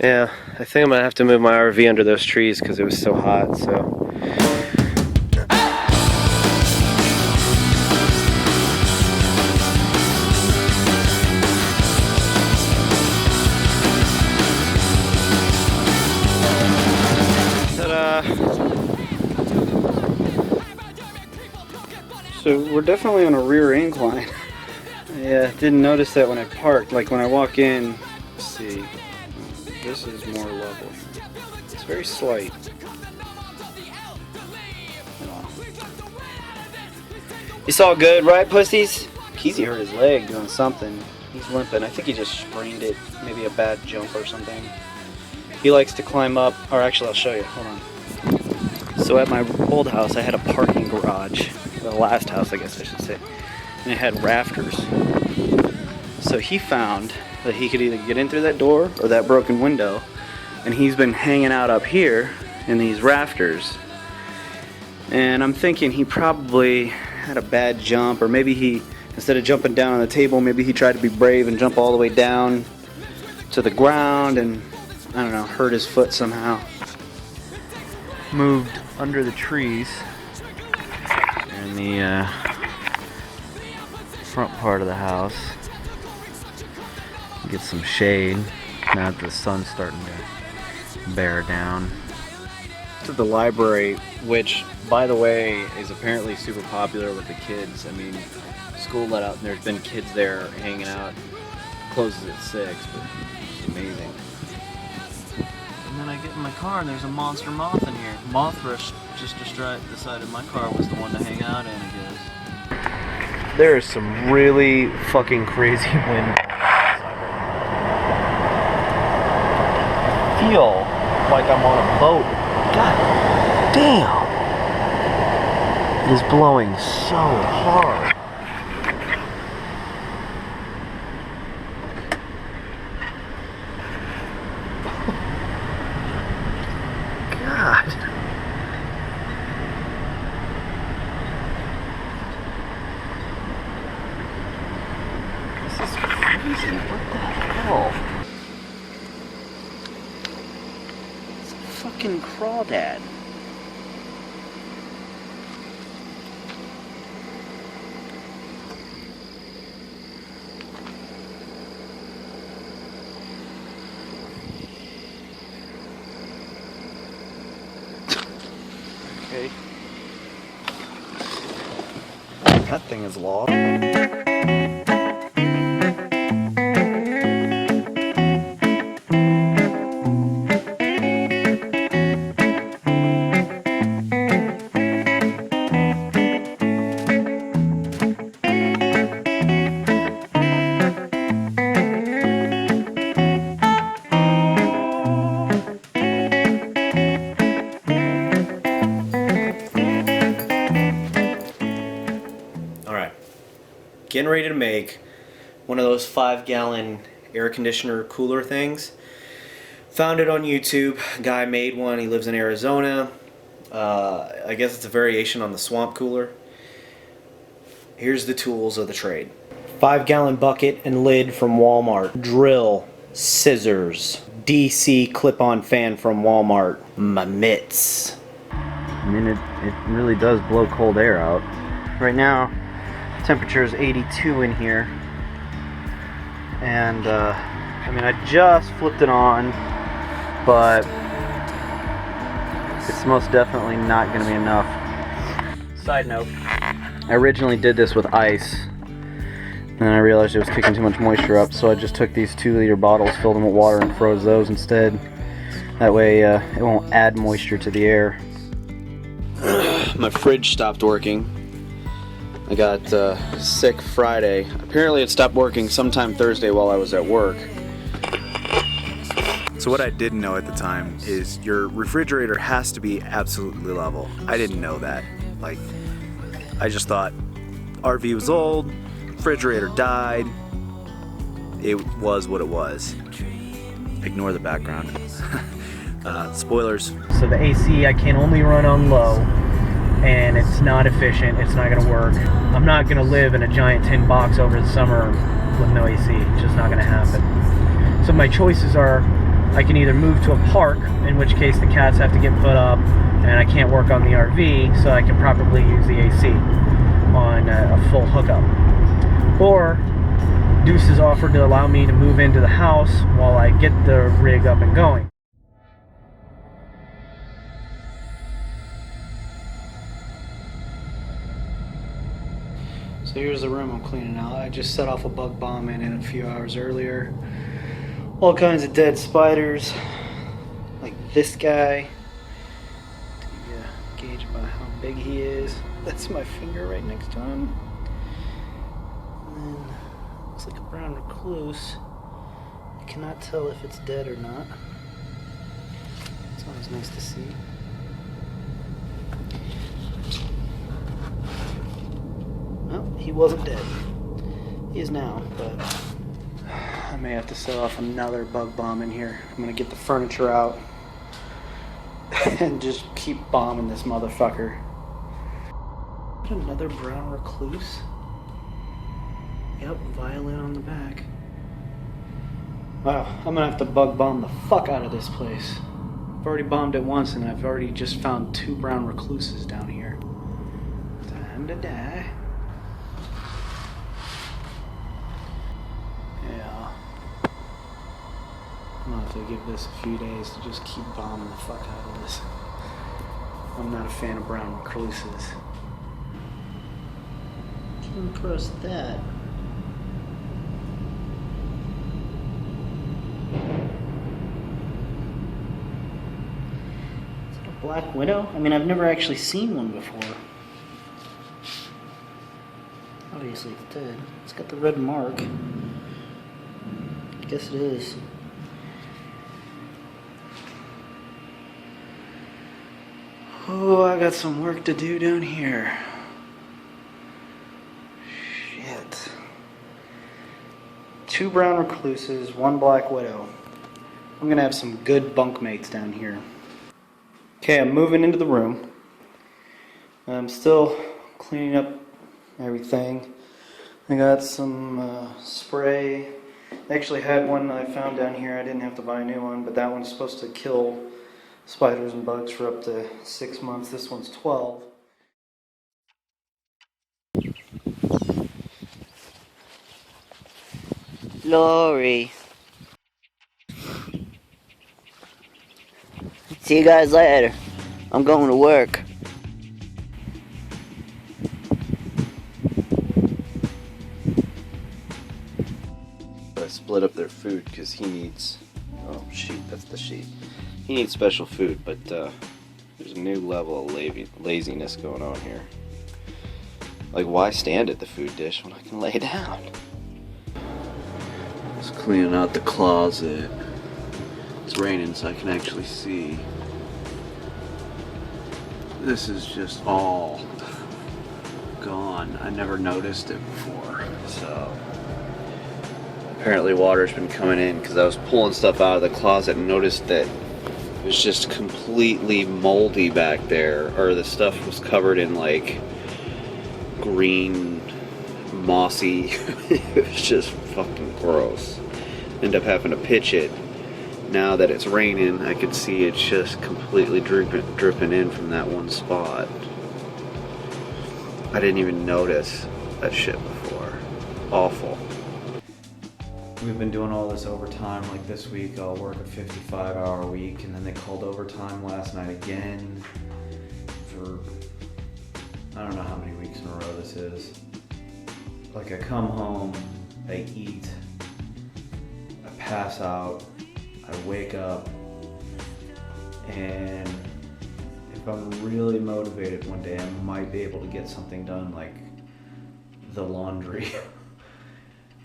Yeah, I think I'm gonna have to move my RV under those trees because it was so hot, so. So we're definitely on a rear incline. Yeah, didn't notice that when I parked. Like when I walk in, let's see, this is more level. It's very slight. It's all good, right, pussies? Keezy hurt his leg doing something. He's limping. I think he just sprained it. Maybe a bad jump or something. He likes to climb up, or actually I'll show you, hold on. So at my old house I had a parking garage. The last house, I guess I should say. And it had rafters. So he found that he could either get in through that door or that broken window. And he's been hanging out up here in these rafters. And I'm thinking he probably had a bad jump, or maybe he, instead of jumping down on the table, maybe he tried to be brave and jump all the way down to the ground and, I don't know, hurt his foot somehow. Moved under the trees in the front part of the house. Get some shade now that the sun's starting to bear down. To the library, which, by the way, is apparently super popular with the kids. I mean, school let out and there's been kids there hanging out. Closes at 6, but it's amazing. And then I get in my car and there's a monster moth in here. Mothra just decided my car was the one to hang out in, I guess. There is some really fucking crazy wind. I feel like I'm on a boat. God damn! It is blowing so hard. God. This is crazy. What the hell? It's a fucking crawdad. Okay. That thing is lost. Getting ready to make one of those 5-gallon air conditioner cooler things. Found it on YouTube. Guy made one. He lives in Arizona. I guess it's a variation on the swamp cooler. Here's the tools of the trade. 5-gallon bucket and lid from Walmart. Drill, scissors, DC clip-on fan from Walmart. My mitts. I mean, it really does blow cold air out. Right now, temperature is 82 in here, and I mean, I just flipped it on, but it's most definitely not going to be enough. Side note, I originally did this with ice, and then I realized it was kicking too much moisture up, so I just took these 2-liter bottles, filled them with water, and froze those instead. That way it won't add moisture to the air. My fridge stopped working. I got sick Friday. Apparently it stopped working sometime Thursday while I was at work. So what I didn't know at the time is your refrigerator has to be absolutely level. I didn't know that. Like, I just thought RV was old, refrigerator died, it was what it was. Ignore the background. Spoilers. So the AC I can only run on low, and it's not efficient, it's not gonna work. I'm not gonna live in a giant tin box over the summer with no AC, it's just not gonna happen. So my choices are I can either move to a park, in which case the cats have to get put up and I can't work on the RV, so I can properly use the AC on a full hookup. Or Deuce has offered to allow me to move into the house while I get the rig up and going. So here's the room I'm cleaning out. I just set off a bug bomb in it a few hours earlier. All kinds of dead spiders, like this guy. To gauge about how big he is. That's my finger right next to him. And then looks like a brown recluse. I cannot tell if it's dead or not. It's always nice to see. Well, he wasn't dead. He is now, but I may have to set off another bug bomb in here. I'm gonna get the furniture out and just keep bombing this motherfucker. Another brown recluse? Yep, violin on the back. Wow, I'm gonna have to bug bomb the fuck out of this place. I've already bombed it once and I've already just found 2 brown recluses down here. Time to die. Yeah. I'm gonna have to give this a few days to just keep bombing the fuck out of this. I'm not a fan of brown recluses. Came across that. Is that a black widow? I mean, I've never actually seen one before. Obviously it's dead. It's got the red mark. I guess it is. Oh, I got some work to do down here. Shit. 2 brown recluses, 1 black widow. I'm gonna have some good bunkmates down here. Okay, I'm moving into the room. I'm still cleaning up everything. I got some spray. I actually had one that I found down here. I didn't have to buy a new one, but that one's supposed to kill spiders and bugs for up to 6 months. This one's 12. LBRY. See you guys later. I'm going to work. I split up their food because he needs, oh sheet, that's the sheet. He needs special food, but there's a new level of laziness going on here. Like, why stand at the food dish when I can lay down? Just cleaning out the closet. It's raining so I can actually see. This is just all gone. I never noticed it before, so apparently water's been coming in because I was pulling stuff out of the closet and noticed that it was just completely moldy back there, or the stuff was covered in like green, mossy. It was just fucking gross. End up having to pitch it. Now that it's raining, I can see it's just completely dripping in from that one spot. I didn't even notice that shit before. Awful. We've been doing all this overtime. Like this week I'll work a 55-hour week, and then they called overtime last night again for I don't know how many weeks in a row this is. Like I come home, I eat, I pass out, I wake up, and if I'm really motivated one day I might be able to get something done, like the laundry.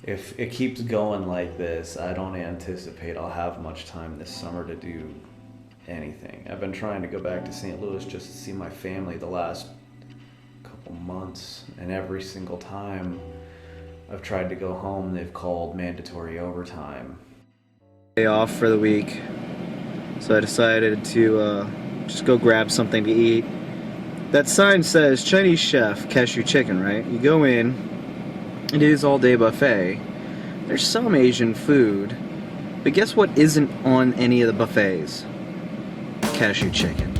If it keeps going like this, I don't anticipate I'll have much time this summer to do anything. I've been trying to go back to St. Louis just to see my family the last couple months, and every single time I've tried to go home, they've called mandatory overtime. Day off for the week, so I decided to just go grab something to eat. That sign says Chinese chef, cashew chicken, right? You go in, it is all day buffet. There's some Asian food, But guess what isn't on any of the buffets? Cashew chicken.